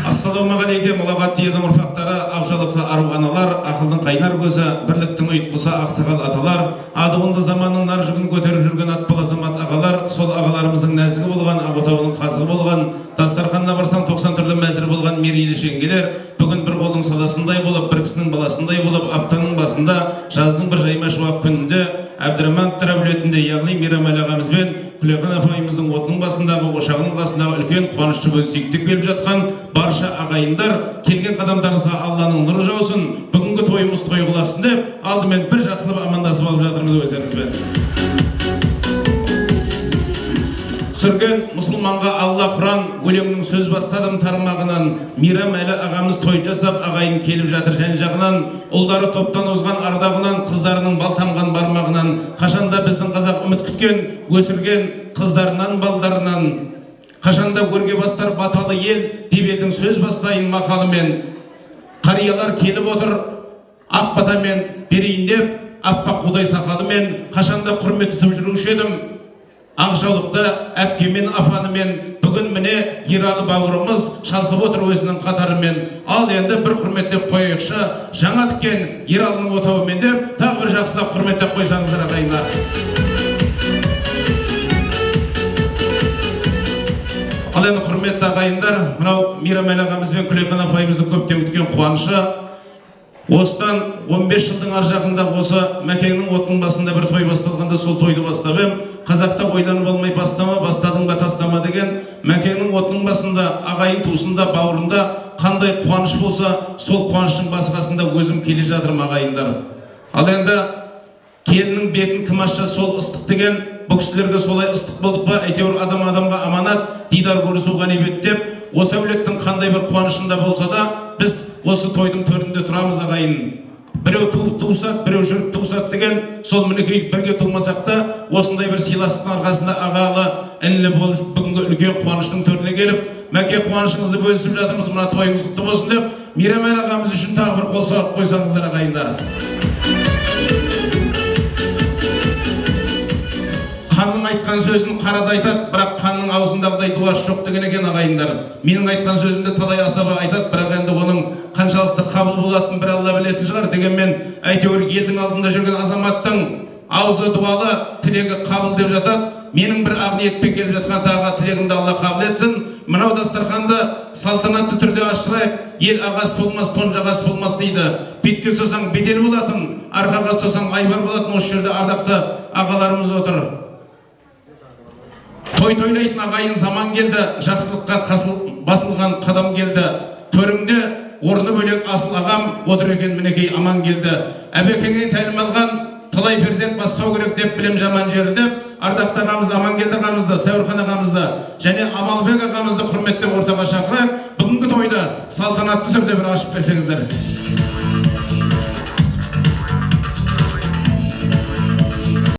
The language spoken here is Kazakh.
Ассалаумағалейкум, ұлағатты елдің ұрпақтары, ақжалықты ару аналар, ақылдың қайнар көзі, бірліктің ұйытқысы ақсақал аталар, адуынды заманның нар жүгін көтеріп жүрген атпал азамат ағалар, сол ағаларымыздың нәзігі болған, ақ-отауының қазығы болған, дастарханына барсаң 90 түрлі мәзір болған мерейлі жеңгелер, бүгін бір қолдың саласындай болып, бір кісінің баласындай болып, аптаның басында, жаздың бір жайма шуақ күнінде, Әбдіраман әулетінде, яғни Мейрамәлі ағамызбен Күлеқан апайымыздың отының басындағы, ошағының қасындағы үлкен қуанышты бөлісейіктік келіп жатқан барша ағайындар, келген қадамдарыңызға Алланың нұры жаусын, бүгінгі тойымыз той қыласын деп, алдымен бір жақсылап амандасып алып жатырмыз өздеріңізбен. Түсірген мұсылманға Алла Құран өлеңнің сөз бастадым тармағынан, Мейрамәлі ағамыз той жасап ағайын келіп жатыр жан жағынан, ұлдары топтан озған ардағынан, қыздарының балтамған бармағынан, қашанда біздің қазақ үміт күткен, өсірген қыздарынан балдарынан, қашанда өрге бастар баталы ел деп елдің сөз бастайын мақалымен. Қариялар келіп отыр ақ батамен берейін деп, аппақ қудай сақалымен, қашанда құрмет тұтып жүруші едім. Ақжаулықты әпкемен афанымен, бүгін міне Ералы бауырымыз шалқып отыр өзінің қатарымен. Ал енді бір құрметтеп қойықшы, жаңа тіккен Ералының отауымен деп, тағы бір жақсылап құрметтеп қойсаңыздар ағайындар. Ал енді құрметті ағайындар, мынау Мейрамәлі ағамыз бен Күлеқан апайымыздың көптен күткен қуанышы. Осыдан 15 жылдың ар жағында осы Мәкеңнің отының басында бір той басталғанда сол тойды бастап ем. Қазақта ойланып болмай бастама, бастадың ба тастама деген Мәкеңнің отының басында, ағайын туысында, бауырында қандай қуаныш болса, сол қуаныштың басқасында өзім келе жатырмын ағайындар. Ал енді келіннің бетін кім ашса сол ыстық деген, бұл кісілерге солай ыстық болдық па, әйтеуір адам адамға аманат, дидар көрісу ғанибет деп, осы әулеттің қандай бір қуанышында болса да, біз осы тойдың төрінде тұрамыз ағайын. Біреу туып туысақ, біреу жүріп туысақ деген, сол мінекей бірге тумасақ та, осындай бір сыйластықтың арқасында ағалы, інілі болып бүгінгі үлкен қуаныштың төріне келіп, Мәке қуанышыңызды бөлісіп жатырмыз, мына тойыңыз құтты болсын деп, Мейрамәлі ағамыз үшін тағы бір қол соғып қойсаңыздар ағайындар. Ханның айтқан сөзін қарада айтады, бірақ ханның аузындағыдай дуасы жоқ деген екен ағайындар. Менің айтқан сөзімді талай асаба айтады, бірақ енді оның қаншалықты қабыл болатынын бір Алла білетін шығар. Дегенмен әйтеуір елдің алдында жүрген азаматтың аузы дуалы, тілегі қабыл деп жатады. Менің бір ақ ниетпен келіп жатқан тағы тілегімді Алла қабыл етсін. Мынау дастарханды салтанатты түрде аштырайық. Ел ағасы болмас, тон жағасы болмас дейді. Бетке ұстасаң бедел болатын, арқаға ұстасаң айбар болатын. Осы жерде ардақты ағаларымыз отыр. Той тойлайтын ағайын заман келді, жақсылыққа басылған қадам келді. Төріңде орны бөлек асыл ағам отыр екен мінекей аман келді. Әбекеңнен тәлім алған талай перзент басқау керек деп білем жаман жері деп, ардақты ағамызды, Амангелді ағамызды, Сәуірхан ағамызды және Амалбек ағамызды құрметтеп ортаға шақырайық. Бүгінгі тойды салтанатты түрде бір ашып берсеңіздер.